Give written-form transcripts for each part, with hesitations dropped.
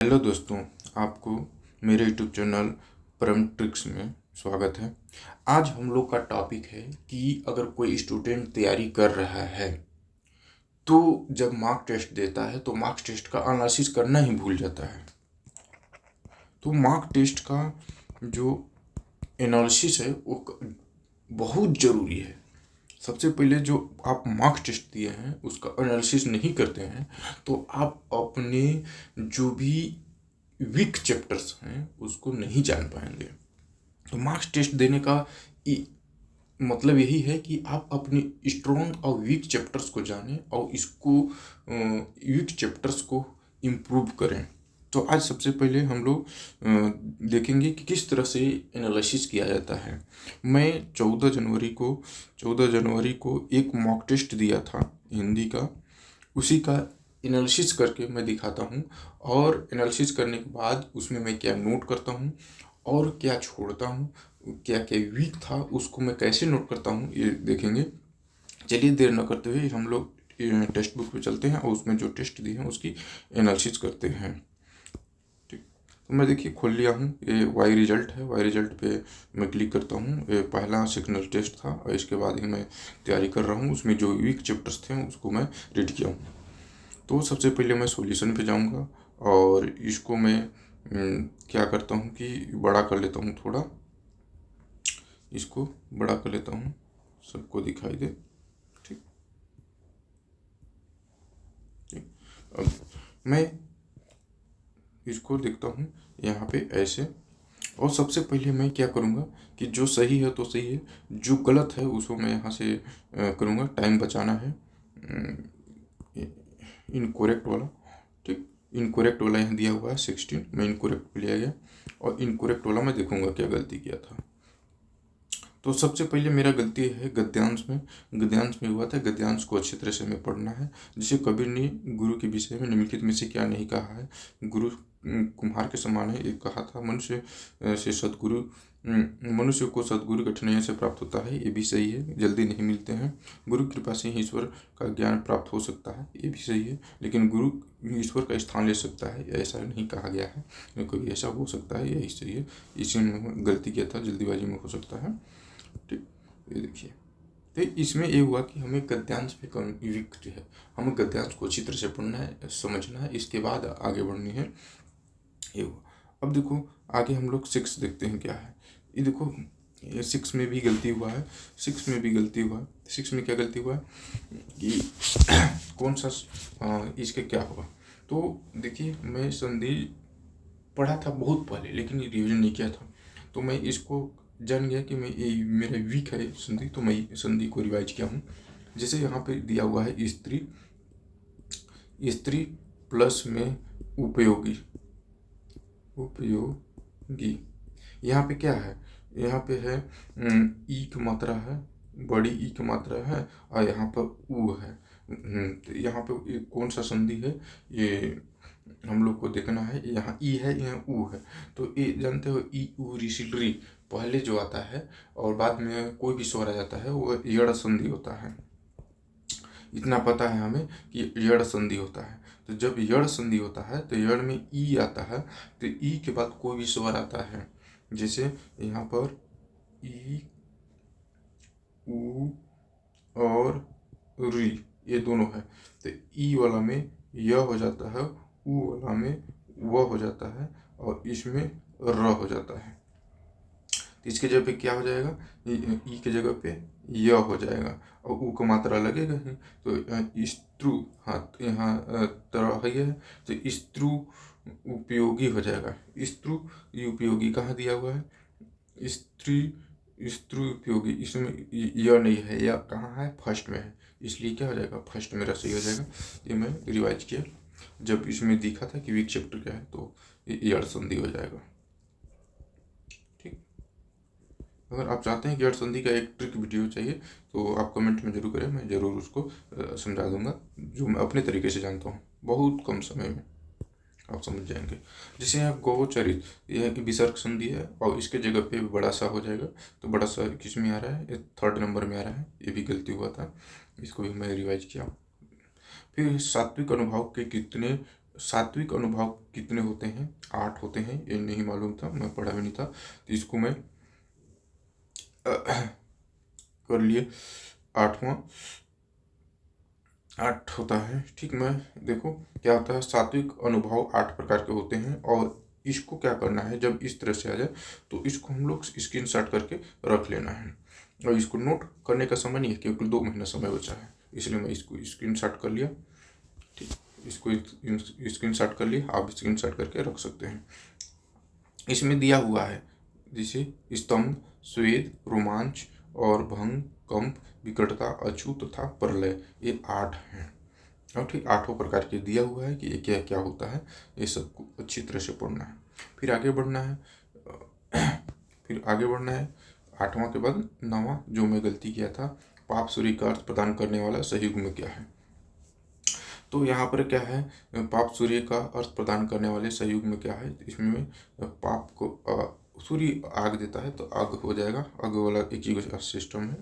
Hello दोस्तों, आपको मेरे यूट्यूब चैनल परम ट्रिक्स में स्वागत है। आज हम लोग का टॉपिक है कि अगर कोई स्टूडेंट तैयारी कर रहा है तो जब मार्क टेस्ट देता है तो मार्क टेस्ट का एनालिसिस करना ही भूल जाता है। तो मार्क टेस्ट का जो एनालिसिस है वो बहुत ज़रूरी है। सबसे पहले जो आप मार्क टेस्ट दिए हैं उसका एनालिसिस नहीं करते हैं तो आप अपने जो भी वीक चैप्टर्स हैं उसको नहीं जान पाएंगे। तो मार्क्स टेस्ट देने का मतलब यही है कि आप अपने स्ट्रॉन्ग और वीक चैप्टर्स को जानें और इसको वीक चैप्टर्स को इम्प्रूव करें। तो आज सबसे पहले हम लोग देखेंगे कि किस तरह से एनालिसिस किया जाता है। मैं 14 जनवरी को एक मॉक टेस्ट दिया था हिंदी का, उसी का एनालिसिस करके मैं दिखाता हूँ और एनालिसिस करने के बाद उसमें मैं क्या नोट करता हूँ और क्या छोड़ता हूँ, क्या क्या वीक था उसको मैं कैसे नोट करता हूँ, ये देखेंगे। चलिए देर न करते हुए हम लोग टेक्स्ट बुक पे चलते हैं और उसमें जो टेस्ट दिए हैं उसकी एनालिसिस करते हैं। ठीक, तो मैं देखिए खोल लिया हूँ, ये वाई रिजल्ट है। वाई रिजल्ट पे मैं क्लिक करता हूँ। ये पहला सेक्शनल टेस्ट था और इसके बाद ही मैं तैयारी कर रहा हूँ। उसमें जो वीक चैप्टर्स थे उसको मैं रीड किया हूँ। तो सबसे पहले मैं सॉल्यूशन पे जाऊंगा और इसको मैं क्या करता हूँ कि बड़ा कर लेता हूँ, थोड़ा इसको बड़ा कर लेता हूँ, सबको दिखाई दे। ठीक ठीक अब मैं इसको देखता हूँ यहाँ पे ऐसे। और सबसे पहले मैं क्या करूँगा कि जो सही है तो सही है, जो गलत है उसको मैं यहाँ से करूँगा। टाइम बचाना है, इनकोरेक्ट वाला। ठीक, इनकोरेक्ट वाला यहाँ दिया हुआ है 16, मैं इनकोरेक्ट पे लिया गया और इनकोरेक्ट वाला मैं देखूंगा क्या गलती किया था। तो सबसे पहले मेरा गलती है गद्यांश में हुआ था। गद्यांश को अच्छी तरह से हमें पढ़ना है। जिसे कबीर ने गुरु के विषय में निम्नलिखित में से क्या नहीं कहा है। गुरु कुम्हार के समान है, एक कहा था। मनुष्य को सदगुरु कठिनाइयों से प्राप्त होता है, ये भी सही है, जल्दी नहीं मिलते हैं। गुरु कृपा से ही ईश्वर का ज्ञान प्राप्त हो सकता है, ये भी सही है, लेकिन गुरु ईश्वर का स्थान ले सकता है ऐसा नहीं कहा गया है। कभी ऐसा हो सकता है, यही सही है। इसी में गलती किया था, जल्दीबाजी में हो सकता है। ठीक, ये देखिए। तो इसमें ये हुआ कि हमें गद्यांश पे वीक है, हमें गद्यांश को अच्छी तरह से पढ़ना है, समझना है, इसके बाद आगे बढ़नी है। ये हुआ। अब देखो आगे हम लोग 6 देखते हैं क्या है। ये देखो, ये 6 में भी गलती हुआ है। 6 में क्या गलती हुआ है कि कौन सा इसके क्या होगा। तो देखिए, मैं संधि पढ़ा था बहुत पहले लेकिन रिविजन नहीं किया था, तो मैं इसको जान गया कि मैं ये मेरा वीक है संधि, तो मैं संधि को रिवाइज किया हूँ। जैसे यहाँ पे दिया हुआ है स्त्री, स्त्री प्लस में उपयोगी, यहाँ पे क्या है, यहाँ पे है ई की मात्रा है, बड़ी ई की मात्रा है और यहाँ पर ऊ है। तो यहाँ पे कौन सा संधि है ये हम लोग को देखना है। यहाँ ई है, यहाँ ऊ है। तो ये जानते हो ई ऊ ऋषि पहले जो आता है और बाद में कोई भी स्वर आ जाता है वो यड़ संधि होता है। इतना पता है हमें कि यड़ संधि होता है। तो जब यड़ संधि होता है तो यड़ में ई आता है, तो ई के बाद कोई भी स्वर आता है। जैसे यहाँ पर ई ऊ और री ये दोनों है, तो ई वाला में य हो जाता है, ऊ वाला में व हो जाता है और इसमें र हो जाता है। तो इसके जगह पे क्या हो जाएगा, ई के जगह पे य हो जाएगा और ऊ का मात्रा लगेगा ही। तो स्त्रु, हाँ यहाँ तरह है तो स्त्रु उपयोगी हो जाएगा। स्त्रु उपयोगी कहाँ दिया हुआ है, स्त्री स्त्रु उपयोगी, इसमें य नहीं है, या कहाँ है, फर्स्ट में है, इसलिए क्या हो जाएगा, फर्स्ट मेरा सही हो जाएगा। ये मैं रिवाइज किया, जब इसमें दिखा था कि वीक चैप्टर क्या है तो ये संधि हो जाएगा। ठीक, अगर आप चाहते हैं कि संधि का एक ट्रिक वीडियो चाहिए तो आप कमेंट में जरूर करें, मैं ज़रूर उसको समझा दूंगा, जो मैं अपने तरीके से जानता हूँ, बहुत कम समय में आप समझ जाएंगे। जैसे यहाँ गोचरित, यह की विसर्ग संधि है और इसके जगह पे बड़ा सा हो जाएगा, तो बड़ा सा किस में आ रहा है, ये 3rd नंबर में आ रहा है, ये भी गलती हुआ था, इसको भी मैं रिवाइज किया। फिर सात्विक अनुभाव के कितने सात्विक अनुभाव कितने होते हैं? 8 होते हैं। ये नहीं मालूम था, मैं पढ़ा भी नहीं था, तो इसको मैं कर लिए। 8वां 8 होता है। ठीक, मैं देखो क्या होता है, सात्विक अनुभव 8 प्रकार के होते हैं। और इसको क्या करना है, जब इस तरह से आ जाए तो इसको हम लोग स्क्रीनशॉट करके रख लेना है। और इसको नोट करने का समय नहीं है, क्योंकि 2 महीना समय बचा है, इसलिए मैं इसको स्क्रीनशॉट कर लिया। ठीक, इसको स्क्रीनशॉट कर लिया, आप स्क्रीनशॉट करके रख सकते हैं। इसमें दिया हुआ है जैसे स्तंभ, स्वेद, रोमांच और भंग, कंप, विकटता, अछू तथा प्रलय, ये 8 हैं। और ठीक 8 प्रकार के दिया हुआ है कि ये क्या क्या होता है, ये सबको अच्छी तरह से पढ़ना है। फिर आगे बढ़ना है। फिर आगे बढ़ना है 8वां के बाद 9वां, जो मैं गलती किया था, पाप सूर्य का अर्थ प्रदान करने वाला सही युग में क्या है। तो यहाँ पर क्या है, पाप सूर्य का अर्थ प्रदान करने वाले सहयोग में क्या है, इसमें पाप को सूर्य आग देता है तो आग हो जाएगा, आग वाला एक ही सिस्टम है।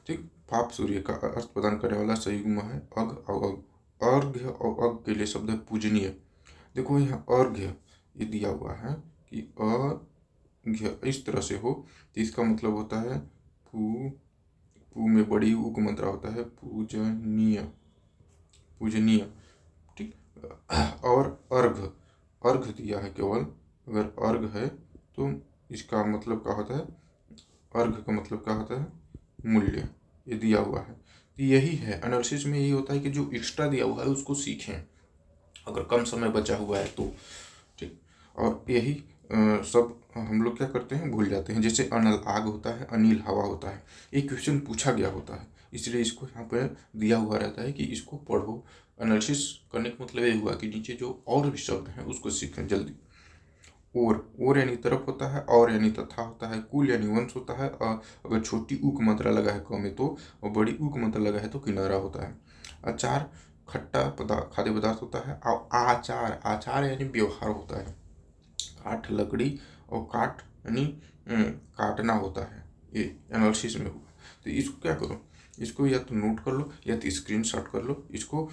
ठीक, पाप सूर्य का अर्थ प्रदान करने वाला सहयोग में है अग और अग। अर्घ्य और अग के लिए शब्द है पूजनीय। देखो यहाँ अर्घ्य ये दिया हुआ है कि अर्घ्य इस तरह से हो, तो इसका मतलब होता है पू में बड़ी उ का मात्रा होता है पूजनीय, पूजनीय। ठीक, और अर्घ, अर्घ दिया है केवल, अगर अर्घ है तो इसका मतलब क्या होता है, अर्घ का मतलब क्या होता है, मूल्य, ये दिया हुआ है। तो यही है एनालिसिस में, यही होता है कि जो एक्स्ट्रा दिया हुआ है उसको सीखें, अगर कम समय बचा हुआ है तो। ठीक, और यही सब हम लोग क्या करते हैं, भूल जाते हैं। जैसे अनल आग होता है, अनिल हवा होता है, एक क्वेश्चन पूछा गया होता है, इसलिए इसको यहाँ पर दिया हुआ रहता है कि इसको पढ़ो। एनालिसिस करने का मतलब ये हुआ कि नीचे जो और भी शब्द हैं उसको सीखें जल्दी। और यानी तरफ होता है, और यानी तथा होता है, कुल यानी वंश होता है, और अगर छोटी ऊ की मात्रा लगा है क में तो, और बड़ी ऊ की मात्रा लगा है तो किनारा होता है। अचार खट्टा पदार्थ, खाद्य पदार्थ होता है। और आचार, आचार यानी व्यवहार होता है। काठ लकड़ी, और काट यानी काटना होता है, ये एनालिसिस में हुआ। तो इसको क्या करो, इसको या तो नोट कर लो या तो स्क्रीनशॉट कर लो। इसको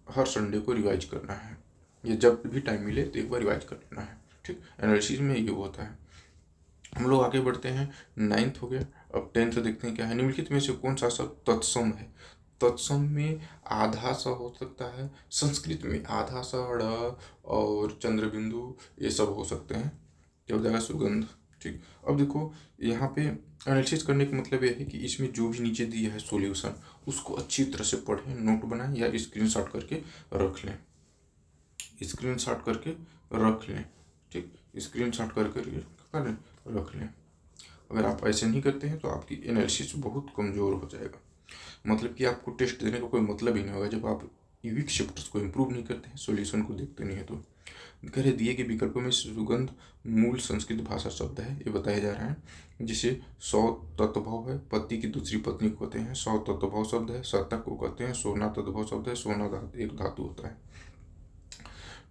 हर संडे को रिवाइज करना है, या जब भी टाइम मिले तो एक बार रिवाइज कर लेना है। ठीक, एनालिसिस में ये होता है। हम लोग आगे बढ़ते हैं, 9th हो गया। अब 10th देखते हैं क्या है। निम्नलिखित में से कौन सा शब्द तत्सम है? तत्सम में आधा सा हो सकता है, संस्कृत में आधा सा ड़ और चंद्रबिंदु ये सब हो सकते हैं, क्या हो जाएगा, सुगंध। ठीक, अब देखो यहाँ पे एनालिसिस करने का मतलब यह है कि इसमें जो भी नीचे दिया है सॉल्यूशन, उसको अच्छी तरह से पढ़ें, नोट बनाएं या स्क्रीनशॉट करके रख लें, स्क्रीनशॉट करके रख लें। ठीक, स्क्रीनशॉट करके रख लें। अगर आप ऐसे नहीं करते हैं तो आपकी एनालिसिस बहुत कमज़ोर हो जाएगा, मतलब कि आपको टेस्ट देने का कोई मतलब ही नहीं होगा जब आप वीक चैप्टर्स को इम्प्रूव नहीं करते हैं, सॉल्यूशन को देखते नहीं है तो। कह रहे दिए गए विकल्पों में सुगंध मूल संस्कृत भाषा शब्द है, ये बताया जा रहा है। जैसे सौ तत्वभाव है, पति की दूसरी पत्नी को कहते हैं, सौ तत्वभाव शब्द है, शतक को कहते हैं, सोना तत्वभाव शब्द है, सोना एक धातु होता है।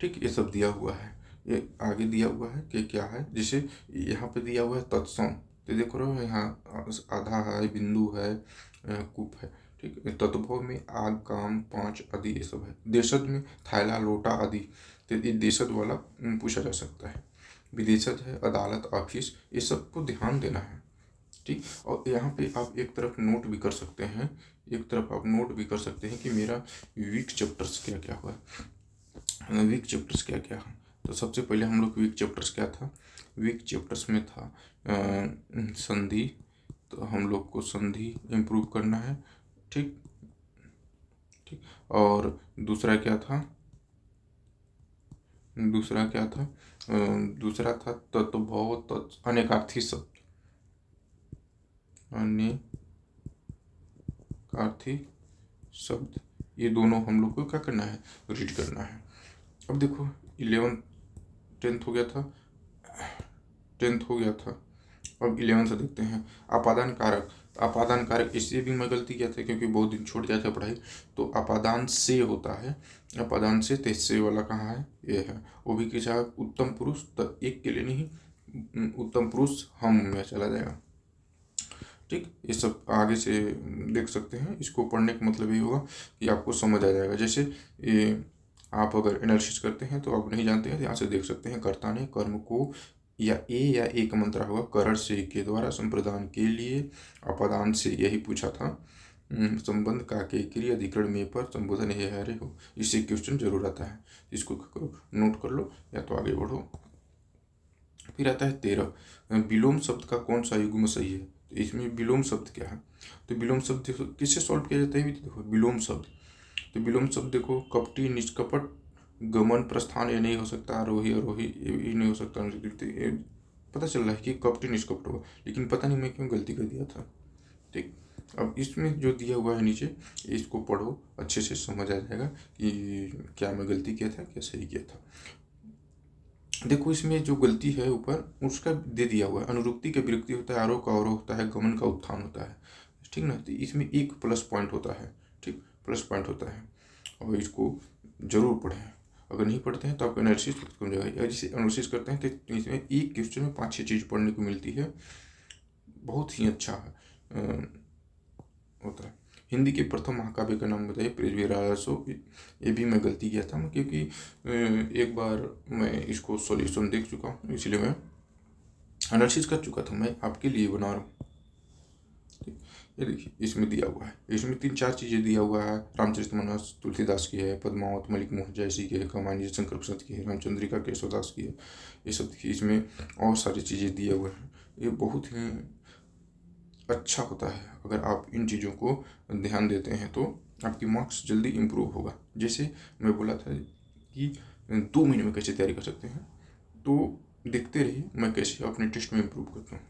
ठीक, ये सब दिया हुआ है। ये आगे दिया हुआ है कि क्या है, जैसे यहाँ पे दिया हुआ है तत्सम, तो देखो रहो यहाँ आधा है, बिंदु है, कूप है। ठीक, तत्वभाव में आग, काम, पांच आदि ये सब है। देशज में थैला, लोटा आदि, तो ये देशज वाला पूछा जा सकता है। विदेशज है, अदालत, ऑफिस, ये सबको ध्यान देना है। ठीक, और यहाँ पे आप एक तरफ नोट भी कर सकते हैं, एक तरफ आप नोट भी कर सकते हैं कि मेरा वीक चैप्टर्स क्या क्या हुआ है, वीक चैप्टर्स क्या क्या है। तो सबसे पहले हम लोग वीक चैप्टर्स क्या था, वीक चैप्टर्स में था संधि, तो हम लोग को संधि इम्प्रूव करना है। ठीक, ठीक, और दूसरा क्या था, दूसरा क्या था, दूसरा था तत्वभाव, अनेकार्थी शब्द, अनेकार्थी शब्द, ये दोनों हम लोग को क्या करना है, रीड करना है। अब देखो 11 10th हो गया था, 10th हो गया था। अब 11 से देखते हैं। अपादान कारक, अपादान कारक इससे भी मैं गलती किया था क्योंकि बहुत दिन छोड़ जाता है पढ़ाई, तो अपादान से होता है, अपादान से, तो से वाला कहाँ है, ये है। वो भी किसा उत्तम पुरुष, तो एक के लिए नहीं, उत्तम पुरुष हम में चला जाएगा। ठीक, ये सब आगे से देख सकते हैं। इसको पढ़ने का मतलब ये होगा कि आपको समझ आ जाएगा। जैसे ये आप अगर एनालिसिस करते हैं तो आप नहीं जानते हैं तो यहाँ से देख सकते हैं, कर्ता ने कर्म को या एक मंत्रा हुआ करण से के द्वारा संप्रदान के लिए अपदान से यही पूछा था। संबंध का के क्रिय अधिकरण में पर संबोधन है हरे हो, इससे क्वेश्चन जरूर आता है, इसको करो नोट कर लो या तो आगे बढ़ो। फिर आता है 13, विलोम शब्द का कौन सा युग्म सही है। तो इसमें विलोम शब्द क्या है, तो विलोम शब्द देखो किससे सॉल्व किया जाता है, देखो विलोम शब्द। तो विलोम शब्द देखो, कपटी निष्कपट गमन प्रस्थान ये नहीं हो सकता, आरोही आरोही ये नहीं हो सकता, पता चल रहा है कि कपटी निष्कपट होगा, लेकिन पता नहीं मैं क्यों गलती कर दिया था। ठीक, अब इसमें जो दिया हुआ है नीचे, इसको पढ़ो, अच्छे से समझ आ जाएगा कि क्या मैं गलती किया था क्या सही किया था। देखो इसमें जो गलती है ऊपर उसका दे दिया हुआ है, अनुरुक्ति का विरुक्ति होता है, आरोह का अवरोह होता है, गमन का उत्थान होता है, ठीक ना। तो इसमें एक प्लस पॉइंट होता है, ठीक, प्लस पॉइंट होता है, और इसको जरूर पढ़ें। अगर नहीं पढ़ते हैं तो आपको एनालिसिस कम जाएगा, जैसे एनालिसिस करते हैं तो इसमें एक क्वेश्चन में 5-6 चीज़ पढ़ने को मिलती है, बहुत ही अच्छा होता है। हिंदी के प्रथम महाकाव्य का नाम बताइए, पृथ्वीराजो। ये भी मैं गलती किया था, क्योंकि एक बार मैं इसको सॉल्यूशन देख चुका हूँ, इसलिए मैं एनालिसिस कर चुका था, मैं आपके लिए बना रहा हूँ। ठीक, ये देखिए इसमें दिया हुआ है, इसमें 3-4 चीज़ें दिया हुआ है। रामचरितमानस तुलसीदास की है, पद्मावत मलिक मोहन जयसी की है, कमानी शंकर प्रसाद की है, रामचंद्रिका केशवदास की है, ये सब देखिए इसमें और सारी चीज़ें दिए हुए हैं। ये बहुत ही अच्छा होता है, अगर आप इन चीज़ों को ध्यान देते हैं तो आपकी मार्क्स जल्दी इम्प्रूव होगा। जैसे मैं बोला था कि 2 महीने में कैसे तैयारी कर सकते हैं, तो देखते रहिए मैं कैसे अपने टेस्ट में इम्प्रूव करता हूँ।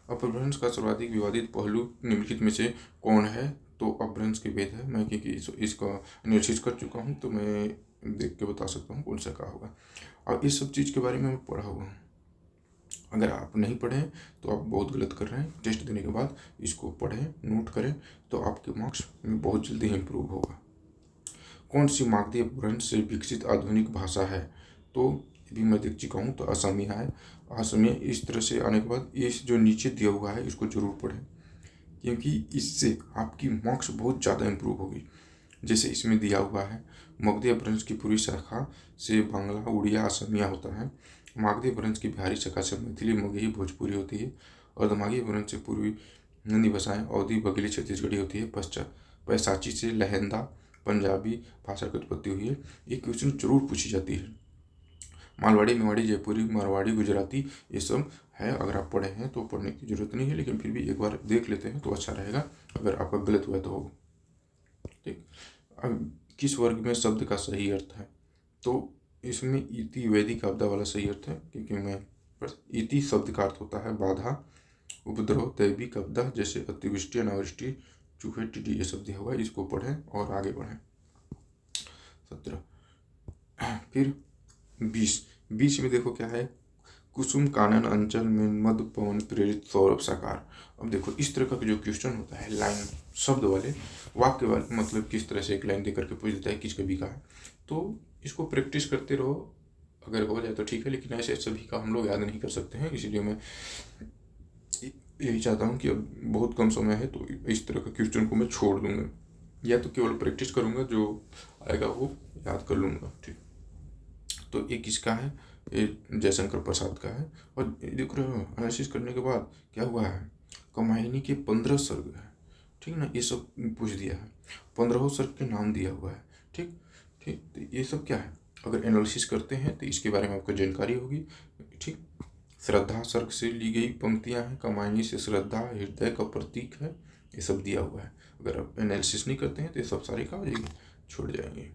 अपभ्रंश का सर्वाधिक विवादित पहलू निम्नलिखित में से कौन है, तो अपभ्रंश के भेद है। मैं क्योंकि इसका एनालिसिस कर चुका हूँ तो मैं देख के बता सकता हूँ कौन सा क्या होगा, और इस सब चीज़ के बारे में मैं पढ़ा हुआ हूँ। अगर आप नहीं पढ़ें तो आप बहुत गलत कर रहे हैं। टेस्ट देने के बाद इसको पढ़ें, नोट करें, तो आपके मार्क्स में बहुत जल्दी इम्प्रूव होगा। कौन सी मागधी अपभ्रंश से विकसित आधुनिक भाषा है, तो ये भी मैं देख चुका हूँ, तो असमिया है। असमिया इस तरह से आने के बाद ये जो नीचे दिया हुआ है इसको जरूर पढ़ें, क्योंकि इससे आपकी मार्क्स बहुत ज़्यादा इम्प्रूव होगी। जैसे इसमें दिया हुआ है, मगधी अपभ्रंश की पूर्वी शाखा से बांग्ला उड़िया असमिया होता है। मागधी अपभ्रंश की बिहारी शाखा से मैथिली मगही भोजपुरी होती है। अर्धमागधी अपभ्रंश से पूर्वी नंदी भाषाएं अवधी बघेली छत्तीसगढ़ी होती है। पैसाची से लहंदा पंजाबी भाषा की उत्पत्ति हुई है। ये क्वेश्चन जरूर पूछी जाती है। मालवाड़ी मेवाड़ी जयपुरी मारवाड़ी गुजराती ये सब है, अगर आप पढ़े हैं तो पढ़ने की जरूरत नहीं है, लेकिन फिर भी एक बार देख लेते हैं तो अच्छा रहेगा, अगर आपका गलत हुआ तो हो। ठीक, अब किस वर्ग में शब्द का सही अर्थ है, तो इसमें इति वैदिक आपदा वाला सही अर्थ है, क्योंकि मैं इति शब्द का अर्थ होता है बाधा, उपद्रव, दैविक आपदा, जैसे अतिवृष्टि अनावृष्टि चूहे टिड्डी ये सब दिया हुआ है, इसको पढ़ें और आगे बढ़ें। 17 फिर 20 में देखो क्या है, कुसुम कानन अंचल में मद पवन प्रेरित सौरभ साकार। अब देखो इस तरह का जो क्वेश्चन होता है, लाइन शब्द वाले वाक्य वाले, मतलब किस तरह से एक लाइन दे करके पूछ देता है किस कवि का है, तो इसको प्रैक्टिस करते रहो, अगर हो जाए तो ठीक है, लेकिन ऐसे सभी का हम लोग याद नहीं कर सकते हैं, इसीलिए मैं यही चाहता हूँ कि अब बहुत कम समय है तो इस तरह का क्वेश्चन को मैं छोड़ दूंगा, या तो केवल प्रैक्टिस करूंगा, जो आएगा वो याद कर लूँगा। ठीक, तो एक किसका है, ये जयशंकर प्रसाद का है। और देख रहे हो एनालिसिस करने के बाद क्या हुआ है, कमायनी के 15 सर्ग है, ठीक ना, ये सब पूछ दिया है, 15 सर्ग के नाम दिया हुआ है। ठीक ठीक, तो ये सब क्या है, अगर एनालिसिस करते हैं तो इसके बारे में आपको जानकारी होगी। ठीक, श्रद्धा सर्ग से ली गई पंक्तियां हैं, कमायनी से श्रद्धा हृदय का प्रतीक है, ये सब दिया हुआ है। अगर आप एनालिसिस नहीं करते हैं तो ये सब सारे का छोड़ जाएंगे।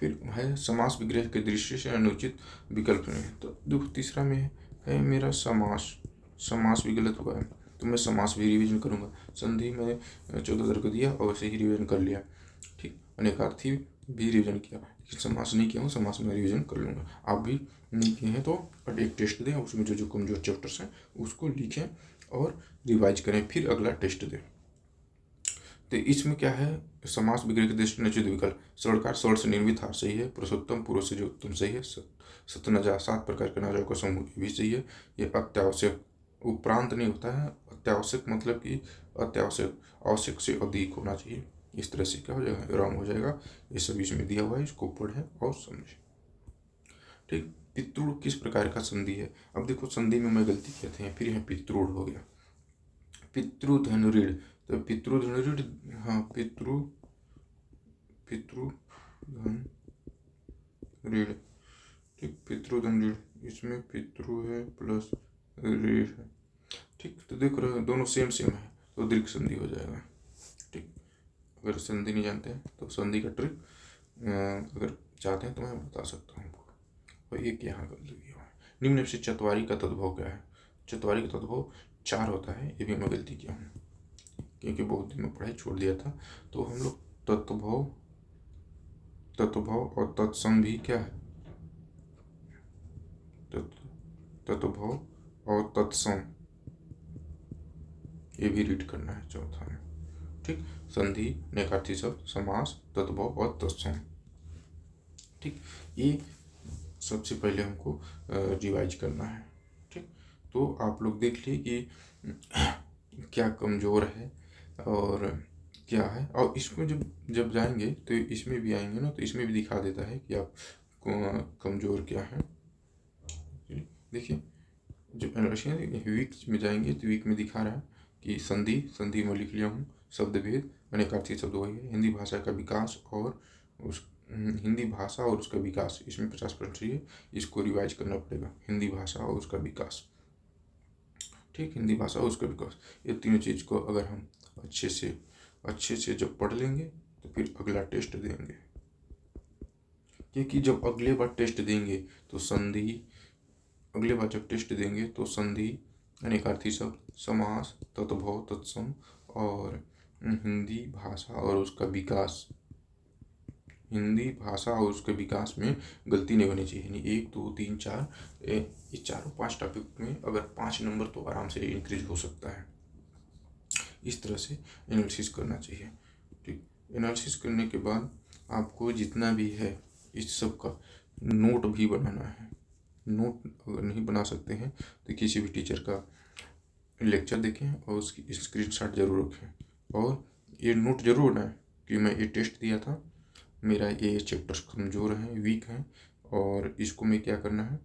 फिर है समास विग्रह के दृष्टि से अनुचित विकल्प नहीं, तो देखो तीसरा में है मेरा समास भी गलत हुआ है, तो मैं समास भी रिवीजन करूँगा। संधि में 14 दर्ग दिया और वैसे ही रिवीजन कर लिया। ठीक, अनेकार्थी भी रिवीजन किया, लेकिन समास नहीं किया हूँ, समास में रिवीजन कर लूँगा। आप भी नहीं किए हैं तो एक टेस्ट दें, उसमें जो कमजोर चैप्टर्स हैं उसको लिखें और रिवाइज करें, फिर अगला टेस्ट दें। तो इसमें क्या है, समास विग्रह के दृष्टि अनुचित विकल्प, सरलकार सरल से निर्मित हार सही है, पुरुषोत्तम पूर्व से जो उत्तम सही है, सतनजा 7 प्रकार के नाजों का समूह भी सही है। ये अत्यावश्यक उपरांत नहीं होता है, अत्यावश्यक मतलब कि अत्यावश्यक आवश्यक से अधिक होना चाहिए, इस तरह से क्या हो जाएगा, राम हो जाएगा। ये सब इसमें दिया हुआ है, इसको पढ़ें और समझें। ठीक, पितृ किस प्रकार का संधि है। अब देखो संधि में मैं गलती किया था, फिर यहाँ पितृ हो गया, पितृधन ऋण। तो पितृधन ऋण, हाँ पितृधन ऋण। ठीक, पितृधन ऋण, इसमें पितृ है प्लस ऋण है। ठीक, तो देख रहे हो दोनों सेम सेम है, तो दीर्घ संधि हो जाएगा। ठीक, अगर संधि नहीं जानते हैं तो संधि का ट्रिक अगर चाहते हैं तो मैं बता सकता हूँ। और एक यहाँ कर दिया है। निम्न से चतवारी का तद्भव क्या है। चतवारी का तद्भव 4 होता है, ये भी मैं गलती किया हूँ क्योंकि बहुत दिन में पढ़ाई छोड़ दिया था। तो हम लोग तत्भव और तत्सम भी क्या है, तत्भव और तत्सम, ये भी रीड करना है चौथा में। ठीक, संधि, नैकार्थी शब्द, समास, तत्भव और तत्सम। ठीक, ये सबसे पहले हमको रिवाइज करना है। ठीक, तो आप लोग देख लिए कि क्या कमज़ोर है और क्या है। और इसको जब जाएंगे तो इसमें भी आएंगे ना, तो इसमें भी दिखा देता है कि आप कमज़ोर क्या है। देखिए जब वीक में जाएंगे तो वीक में दिखा रहा है कि संधि में लिख लिया हूँ, शब्द भेद, अनेकार्थी शब्द वही है, हिंदी भाषा का विकास और हिंदी भाषा और उसका विकास, इसमें 50% चाहिए, इसको रिवाइज करना पड़ेगा, हिंदी भाषा और उसका विकास। ठीक, हिंदी भाषा और उसका विकास, ये तीनों चीज़ को अगर हम अच्छे से जब पढ़ लेंगे तो फिर अगला टेस्ट देंगे। क्योंकि जब अगले बार टेस्ट देंगे तो संधि, अनेकार्थी शब्द, समास, तत्भव, तत्सम और हिंदी भाषा और उसका विकास, हिंदी भाषा और उसके विकास में गलती नहीं होनी चाहिए। यानी 1 2 3 4, ये चारों 5 टॉपिक में अगर 5 नंबर तो आराम से इंक्रीज हो सकता है। इस तरह से एनालिसिस करना चाहिए। ठीक, एनालिसिस करने के बाद आपको जितना भी है इस सब का नोट भी बनाना है। नोट अगर नहीं बना सकते हैं तो किसी भी टीचर का लेक्चर देखें और उसकी स्क्रीनशॉट जरूर रखें, और ये नोट जरूर बनाएं कि मैं ये टेस्ट दिया था, मेरा ये चैप्टर्स कमज़ोर हैं, वीक हैं, और इसको मैं क्या करना है,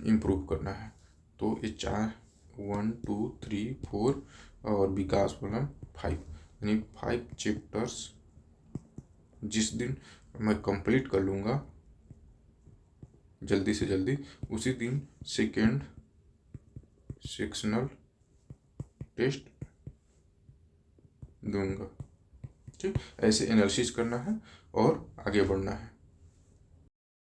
इम्प्रूव करना है। तो ये 4 1 2 3 4 और विकास वाला 5, यानी 5 चैप्टर्स जिस दिन मैं कंप्लीट कर लूँगा जल्दी से जल्दी, उसी दिन सेकेंड सेक्शनल टेस्ट दूंगा। ठीक, ऐसे एनालिसिस करना है और आगे बढ़ना है।